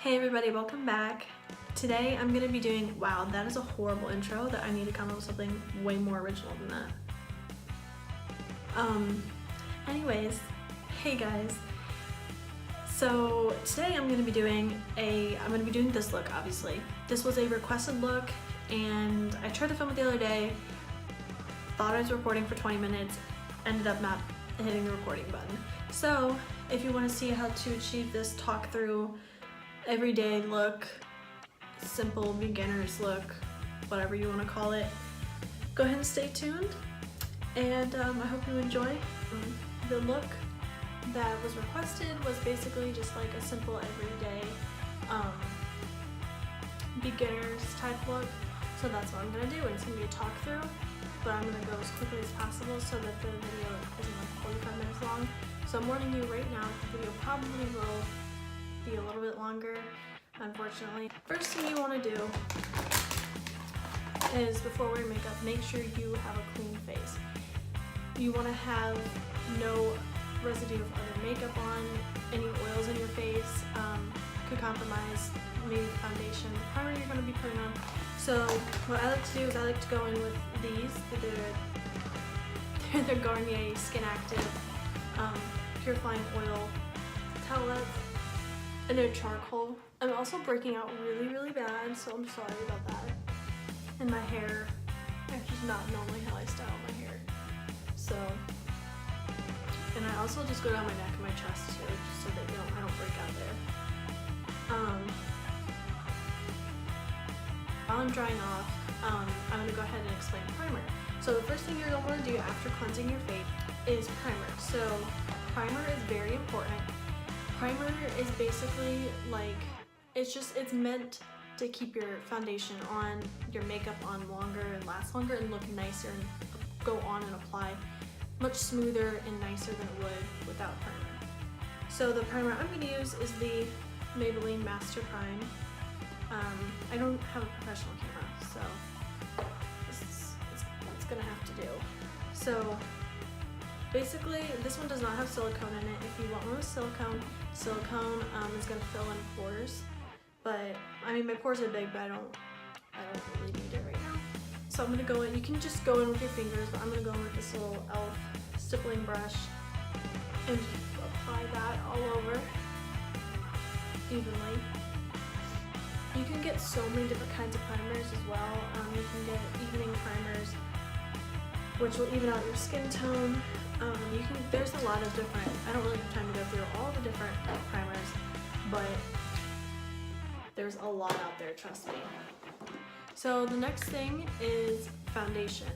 Hey everybody, welcome back. Today I'm going to be doing, wow, that is a horrible intro that I need to come up with something way more original than that. Anyways, hey guys. So today I'm going to be doing this look, obviously. This was a requested look and I tried to film it the other day, thought I was recording for 20 minutes, ended up not hitting the recording button. So if you want to see how to achieve this talk through everyday look, simple beginner's look, whatever you want to call it, go ahead and stay tuned, and I hope you enjoy. The look that was requested was basically just like a simple everyday beginner's type look, so that's what I'm going to do, and it's going to be a talk through, but I'm going to go as quickly as possible so that the video isn't like 45 minutes long. So I'm warning you right now, the video probably will be a little bit longer, unfortunately. First thing you want to do is, before wearing makeup, make sure you have a clean face. You want to have no residue of other makeup on, any oils in your face could compromise maybe the foundation, the primer you're going to be putting on. So what I like to do is I like to go in with these. They're Garnier Skin Active Purifying Oil Towelettes. And they're charcoal. I'm also breaking out really bad, so I'm sorry about that. And my hair, that's just not normally how I style my hair. So, and I also just go down my neck and my chest too, just so that I don't break out there. While I'm drying off, I'm gonna go ahead and explain primer. So the first thing you're gonna want to do after cleansing your face is primer. So primer is very important. Primer is basically like, it's meant to keep your foundation on, your makeup on longer and last longer and look nicer and go on and apply much smoother and nicer than it would without primer. So the primer I'm going to use is the Maybelline Master Prime. I don't have a professional camera, so it's going to have to do. So basically, this one does not have silicone in it. If you want one with silicone is going to fill in pores. But I mean, my pores are big, but I don't really need it right now. So I'm going to go in. You can just go in with your fingers, but I'm going to go in with this little e.l.f. stippling brush and apply that all over evenly. You can get so many different kinds of primers as well. You can get evening primers, which will even out your skin tone. There's a lot of different, I don't really have time to go through all the different primers, but there's a lot out there, trust me. So the next thing is foundation.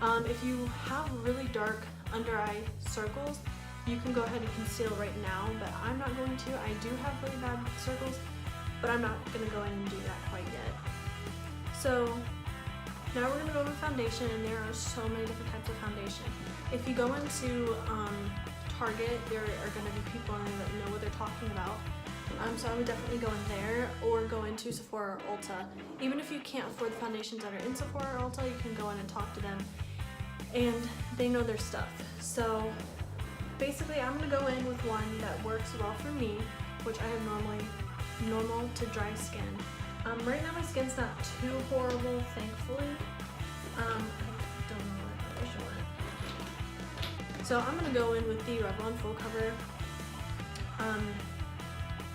If you have really dark under eye circles, you can go ahead and conceal right now, but I'm not going to. I do have really bad circles, but I'm not going to go in and do that quite yet. So now we're going to go with foundation, and there are so many different types of foundation. If you go into Target, there are going to be people in there that know what they're talking about. So I would definitely go in there, or go into Sephora or Ulta. Even if you can't afford the foundations that are in Sephora or Ulta, you can go in and talk to them, and they know their stuff. So basically, I'm going to go in with one that works well for me, which I have normal to dry skin. Right now my skin's not too horrible, thankfully. I don't know what foundation went. So I'm gonna go in with the Revlon Full Cover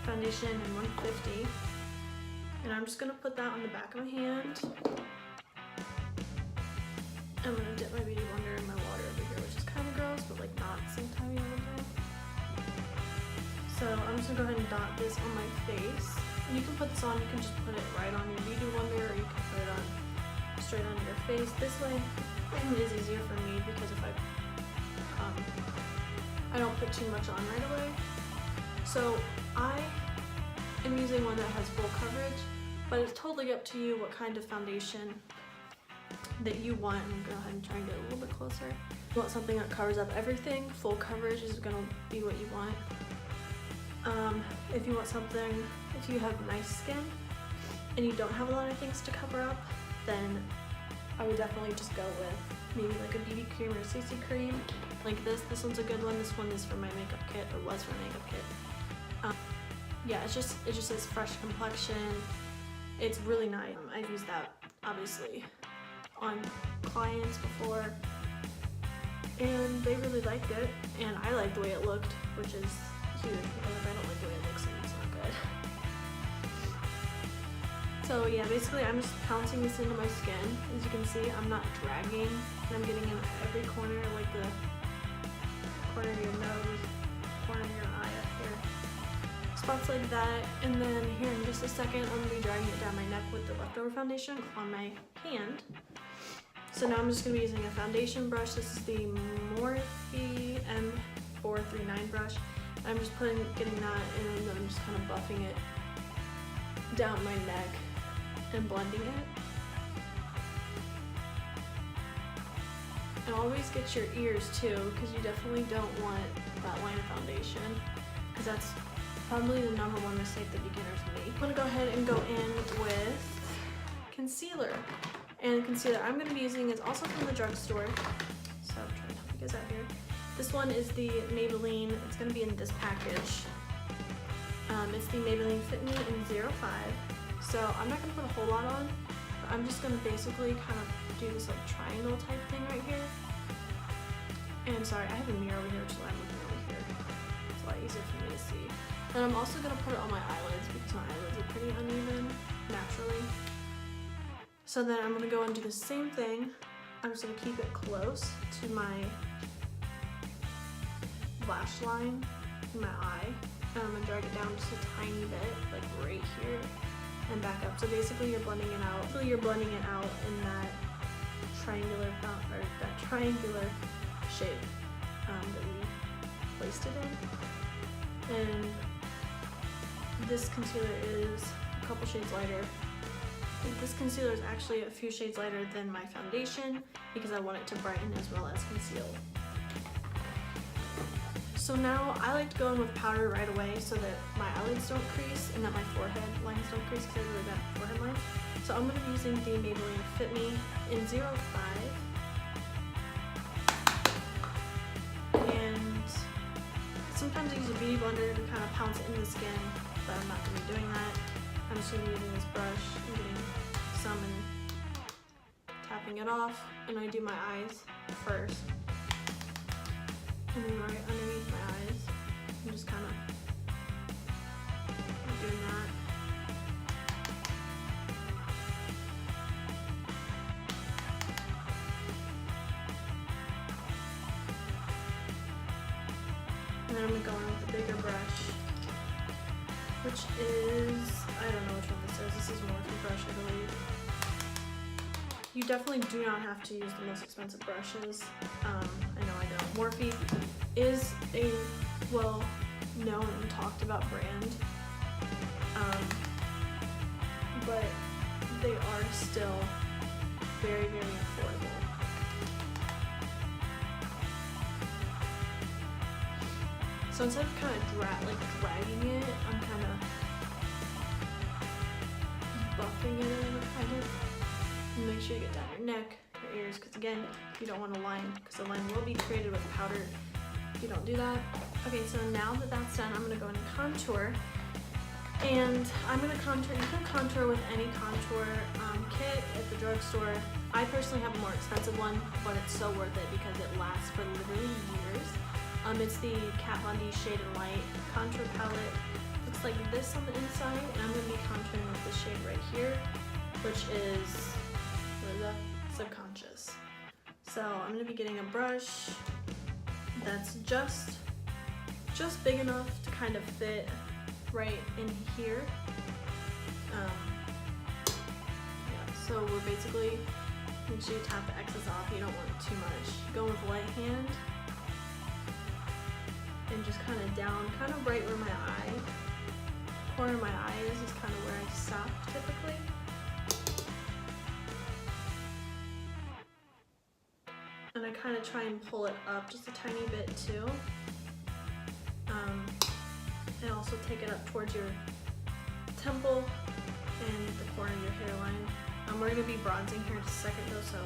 foundation in 150, and I'm just gonna put that on the back of my hand. I'm gonna dip my beauty blender in my water over here, which is kind of gross, but like not at the same time you know what I'm doing. So I'm just gonna go ahead and dot this on my face. And you can put this on, you can just put it right on your beauty blender, or you can put it on straight onto your face. This way is easier for me, because if I don't put too much on right away. So I am using one that has full coverage, but it's totally up to you what kind of foundation that you want. I'm gonna go ahead and try and get a little bit closer. If you want something that covers up everything, full coverage is gonna be what you want. If you want something, if you have nice skin and you don't have a lot of things to cover up, then I would definitely just go with maybe like a BB cream or a CC cream like this. This one's a good one. This one is for my makeup kit, or was for my makeup kit. yeah, it just says fresh complexion. It's really nice. I've used that obviously on clients before, and they really liked it, and I liked the way it looked, which is huge because if I don't like the way it looks, then it's not good. So yeah, basically I'm just pouncing this into my skin. As you can see, I'm not dragging, and I'm getting in every corner, like the corner of your nose, corner of your eye up here. Spots like that, and then here in just a second, I'm gonna be dragging it down my neck with the leftover foundation on my hand. So now I'm just gonna be using a foundation brush. This is the Morphe M439 brush. I'm just getting that, and then I'm just kind of buffing it down my neck and blending it. And always get your ears too, because you definitely don't want that line of foundation, because that's probably the #1 mistake that beginners make. I'm gonna go ahead and go in with concealer. And the concealer I'm gonna be using is also from the drugstore. So I'm trying to help you guys out here. This one is the Maybelline. It's gonna be in this package. It's the Maybelline Fit Me in 05. So I'm not gonna put a whole lot on, but I'm just gonna basically kind of do this like triangle type thing right here. And sorry, I have a mirror over here, which is why I'm looking over here. It's a lot easier for me to see. And I'm also gonna put it on my eyelids because my eyelids are pretty uneven naturally. So then I'm gonna go and do the same thing. I'm just gonna keep it close to my lash line in my eye. And I'm gonna drag it down just a tiny bit, like right here, and back up. So basically you're blending it out. Basically you're blending it out in that triangular shape that we placed it in. And this concealer is a couple shades lighter. This concealer is actually a few shades lighter than my foundation because I want it to brighten as well as conceal. So now I like to go in with powder right away so that my eyelids don't crease and that my forehead lines don't crease because I have really bad forehead lines. So I'm going to be using the Maybelline Fit Me in 05. And sometimes I use a beauty blender to kind of pounce it into the skin, but I'm not going to be doing that. I'm just going to be using this brush and getting some and tapping it off. And I do my eyes first. And then right underneath my eyes, I'm just kind of doing that. And then I'm going to go in with the bigger brush, which is, I don't know which one this is. This is Morphe brush, I believe. You definitely do not have to use the most expensive brushes. I know I don't. Morphe is a well-known and talked about brand, but they are still very, very affordable. So instead of kind of dragging it, I'm kind of buffing it in, kind of. And make sure you get down your neck, your ears, because again, you don't want a line, because the line will be created with powder if you don't do that. Okay, so now that that's done, I'm going to go in and contour. And I'm going to contour, you can contour with any contour kit at the drugstore. I personally have a more expensive one, but it's so worth it because it lasts for literally years. It's the Kat Von D Shade and Light contour palette. Looks like this on the inside, and I'm going to be contouring with this shade right here, which is Subconscious. So I'm going to be getting a brush that's just big enough to kind of fit right in here. Yeah, so we're basically, make sure you tap the excess off. You don't want too much. Go with light hand and just kind of down, kind of right where my eye, corner of my eye is kind of where I stop typically. And I kind of try and pull it up just a tiny bit too. And also take it up towards your temple and the corner of your hairline. We're going to be bronzing here in just a second though, so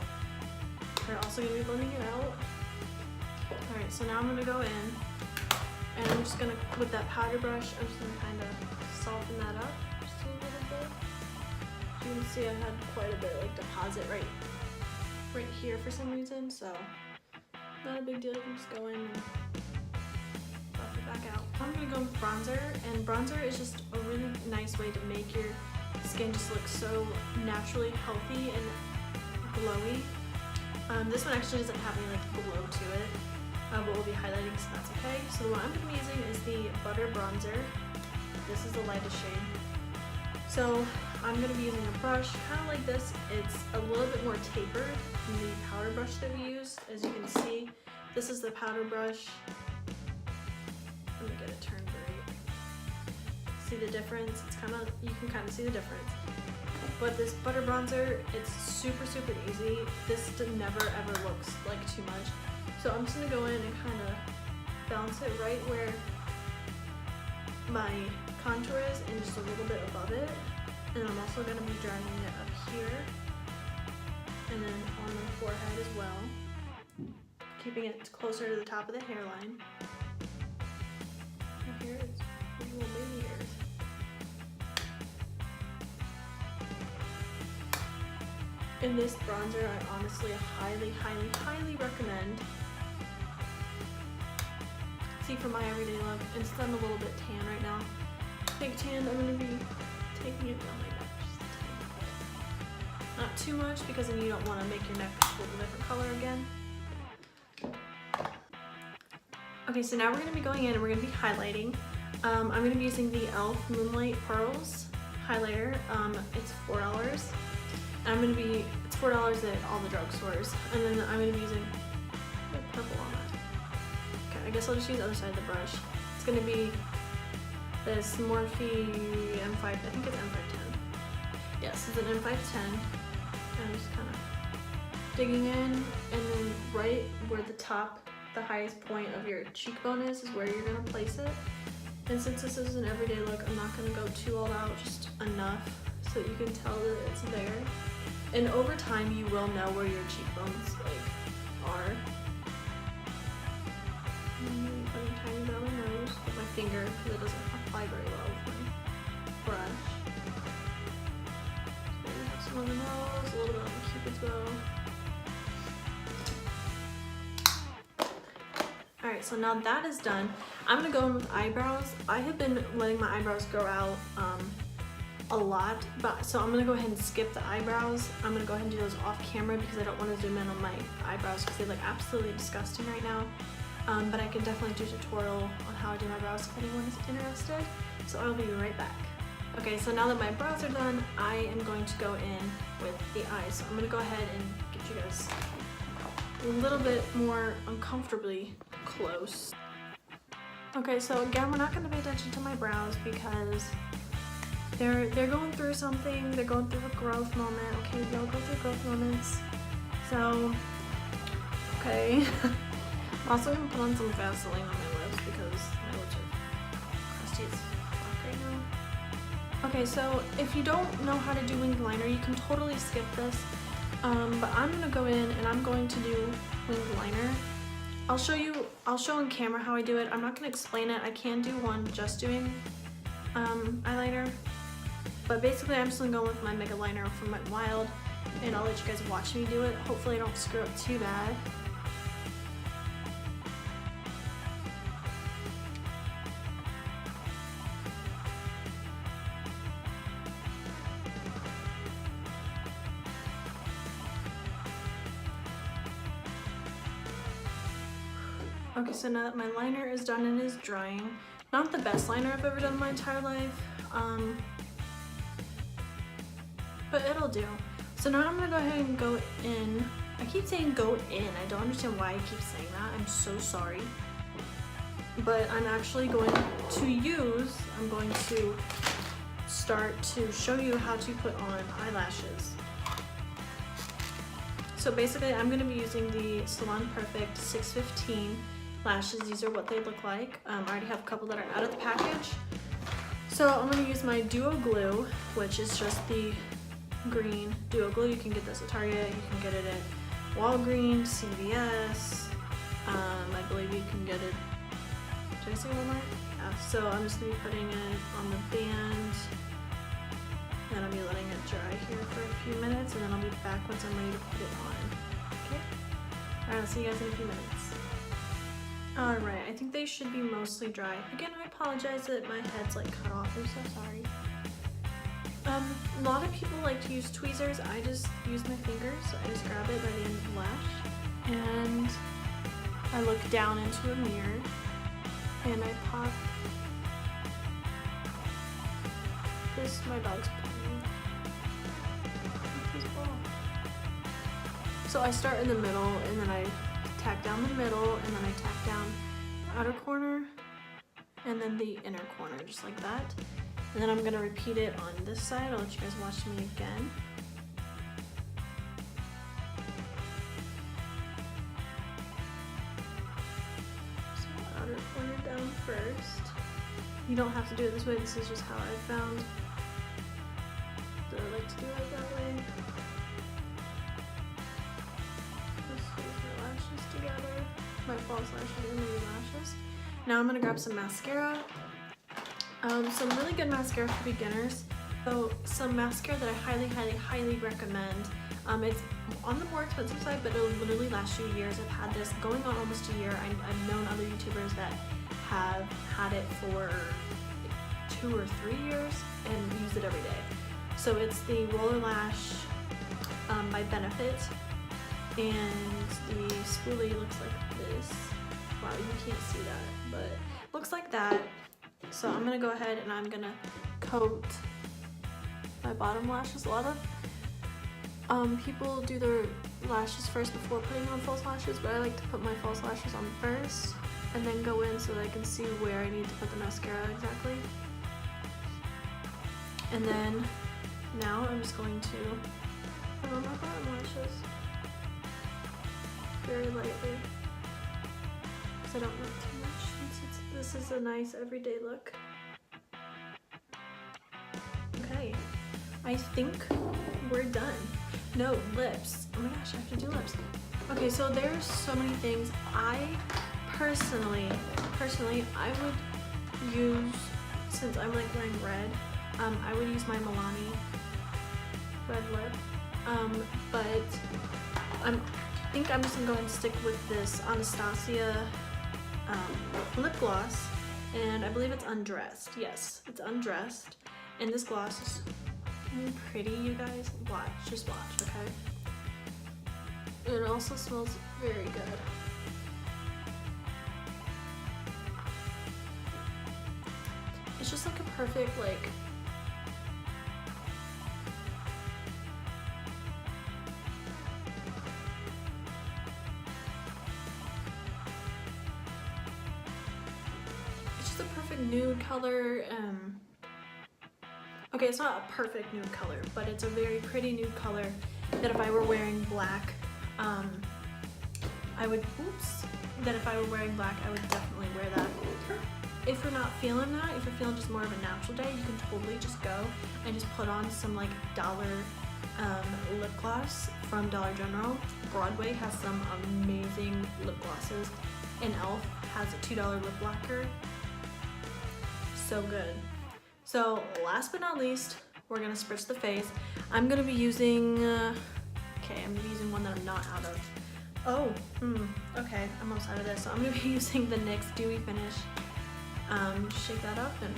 we're also going to be blending it out. Alright, so now I'm going to go in and I'm just going to, with that powder brush, I'm just going to kind of soften that up just a little bit. You can see I had quite a bit like deposit right here for some reason, so not a big deal. You can just go in and buff it back out. I'm gonna go with bronzer, and bronzer is just a really nice way to make your skin just look so naturally healthy and glowy. This one actually doesn't have any like glow to it, but we'll be highlighting, so that's okay. So the one I'm going to be using is the Butter Bronzer. This is the lightest shade. So I'm going to be using a brush kind of like this. It's a little bit more tapered than the powder brush that we use. As you can see, this is the powder brush. Let me get it turned right. See the difference? It's kind of, you can kind of see the difference. But this Butter Bronzer, it's super, super easy. This never ever looks like too much. So I'm just gonna go in and kind of balance it right where my contour is and just a little bit above it. And I'm also gonna be dragging it up here and then on my forehead as well, keeping it closer to the top of the hairline. My hair is little baby hairs. In this bronzer, I honestly highly, highly, highly recommend. See, for my everyday look, instead I'm a little bit tan right now. Big tan, I'm going to be taking it down my neck just a tiny bit. Not too much, because then you don't want to make your neck a little different color again. Okay, so now we're going to be going in and we're going to be highlighting. I'm going to be using the e.l.f. Moonlight Pearls highlighter. It's $4. It's $4 at all the drugstores, and then I'm gonna be using purple on that. Okay, I guess I'll just use the other side of the brush. It's gonna be this Morphe M5, I think it's M510. Yes, it's an M510. And I'm just kind of digging in, and then right where the highest point of your cheekbone is where you're gonna place it. And since this is an everyday look, I'm not gonna go too all out, just enough so you can tell that it's there. And over time, you will know where your cheekbones are. I'm really putting a tiny bit on my nose with my finger because it doesn't apply very well with my brush. So we have some on the nose, a little bit on the cupid's bow. Alright, so now that is done, I'm gonna go in with eyebrows. I have been letting my eyebrows grow out a lot, so I'm gonna go ahead and skip the eyebrows. I'm gonna go ahead and do those off camera because I don't want to zoom in on my eyebrows because they look absolutely disgusting right now. But I can definitely do a tutorial on how I do my brows if anyone is interested. So I'll be right back. Okay, so now that my brows are done, I am going to go in with the eyes. So I'm gonna go ahead and get you guys a little bit more uncomfortably close. Okay, so again, we're not gonna pay attention to my brows because they're going through something. They're going through a growth moment. Okay, we all go through growth moments. So, okay. I'm also gonna put on some Vaseline on my lips because my lips are crusty as fuck right now. Okay, so if you don't know how to do winged liner, you can totally skip this. But I'm gonna go in and I'm going to do winged liner. I'll show on camera how I do it. I'm not gonna explain it. I can do one just doing eyeliner. But basically, I'm just gonna go with my Mega Liner from Wet n Wild, and I'll let you guys watch me do it. Hopefully, I don't screw up too bad. Okay, so now that my liner is done and is drying, not the best liner I've ever done in my entire life. But it'll do. So now I'm gonna go ahead and go in. I keep saying go in. I don't understand why I keep saying that. I'm so sorry. But I'm actually going to start to show you how to put on eyelashes. So basically I'm gonna be using the Salon Perfect 615 lashes. These are what they look like. I already have a couple that are out of the package. So I'm gonna use my Duo Glue, which is just the green Duo Glue. You can get this at Target, you can get it at Walgreens, CVS, I believe you can get it Did I say Walmart? Yeah, so I'm just gonna be putting it on the band. Then I'll be letting it dry here for a few minutes, and then I'll be back once I'm ready to put it on. Okay? Alright, I'll see you guys in a few minutes. Alright, I think they should be mostly dry. Again, I apologize that my head's like cut off. I'm so sorry. A lot of people like to use tweezers. I just use my fingers. I just grab it by the end of the lash, and I look down into a mirror, and I pop this. My dog's playing with his ball. So I start in the middle, and then I tack down the middle, and then I tack down the outer corner, and then the inner corner, just like that. And then I'm gonna repeat it on this side. I'll let you guys watch me again. So outer corner down first. You don't have to do it this way. This is just how I found that I like to do it that way. Just squeeze my lashes together. My false lashes and my lashes. Now I'm gonna grab some mascara. Some really good mascara for beginners. So some mascara that I highly recommend. It's on the more expensive side, but it'll literally last you years. I've had this going on almost a year. I've known other YouTubers that have had it for 2 or 3 years and use it every day. So it's the Roller Lash by Benefit, and the spoolie looks like this. Wow, you can't see that, but it looks like that. So I'm gonna go ahead and I'm gonna coat my bottom lashes. A lot of people do their lashes first before putting on false lashes, but I like to put my false lashes on first and then go in so that I can see where I need to put the mascara exactly. And then now I'm just going to put on my bottom lashes very lightly, because I don't want too much. This is a nice everyday look. Okay, I think we're done. No, lips. Oh my gosh, I have to do lips. Okay, so there's so many things. I personally, I would use, since I'm like wearing red, I would use my Milani red lip. But I think I'm just gonna go ahead and stick with this Anastasia lip gloss, and I believe it's Undressed. Yes, it's Undressed, and this gloss is pretty, you guys. Watch, just watch, okay? It also smells very good. It's just like a perfect, like, a perfect nude color. Okay, it's not a perfect nude color, but it's a very pretty nude color that if I were wearing black, I would definitely wear that. If you're not feeling that, if you're feeling just more of a natural day, you can totally just go and just put on some like dollar lip gloss from Dollar General. Broadway has some amazing lip glosses, and e.l.f. has a $2 lip lacquer. So good. So last but not least, we're gonna spritz the face. I'm gonna be using, I'm gonna be using one that I'm not out of. Oh, okay, I'm almost out of this. So I'm gonna be using the NYX Dewy Finish. Shake that up and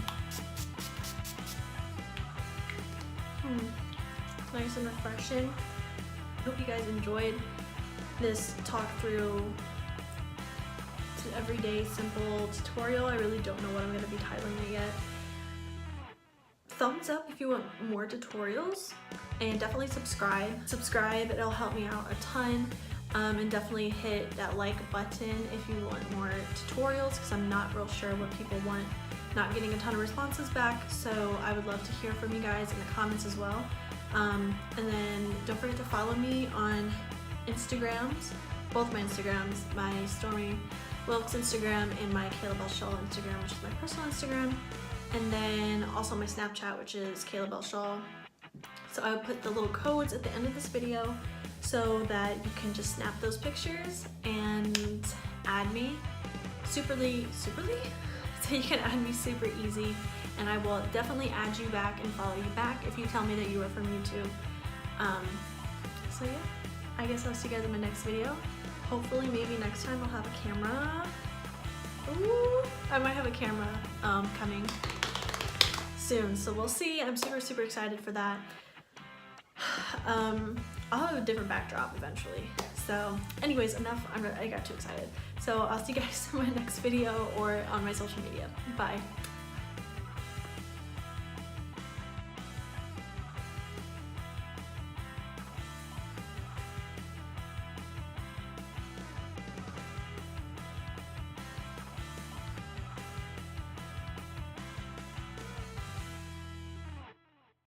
nice and refreshing. Hope you guys enjoyed this talk through everyday simple tutorial. I really don't know what I'm going to be titling it yet. Thumbs up if you want more tutorials, and definitely subscribe. It'll help me out a ton. And definitely hit that like button if you want more tutorials, because I'm not real sure what people want. Not getting a ton of responses back, so I would love to hear from you guys in the comments as well. And then don't forget to follow me on Instagrams, both my Instagrams, my Stormi Wilks Instagram and my Kayla Bell Shaw Instagram, which is my personal Instagram, and then also my Snapchat, which is Kayla Bell Shaw. So I will put the little codes at the end of this video so that you can just snap those pictures and add me. Superly, So you can add me super easy, and I will definitely add you back and follow you back if you tell me that you are from YouTube. So yeah, I guess I'll see you guys in my next video. Hopefully, maybe next time I'll have a camera. Ooh, I might have a camera coming soon, so we'll see. I'm super excited for that. I'll have a different backdrop eventually. So anyways, enough. I got too excited. So I'll see you guys in my next video or on my social media. Bye.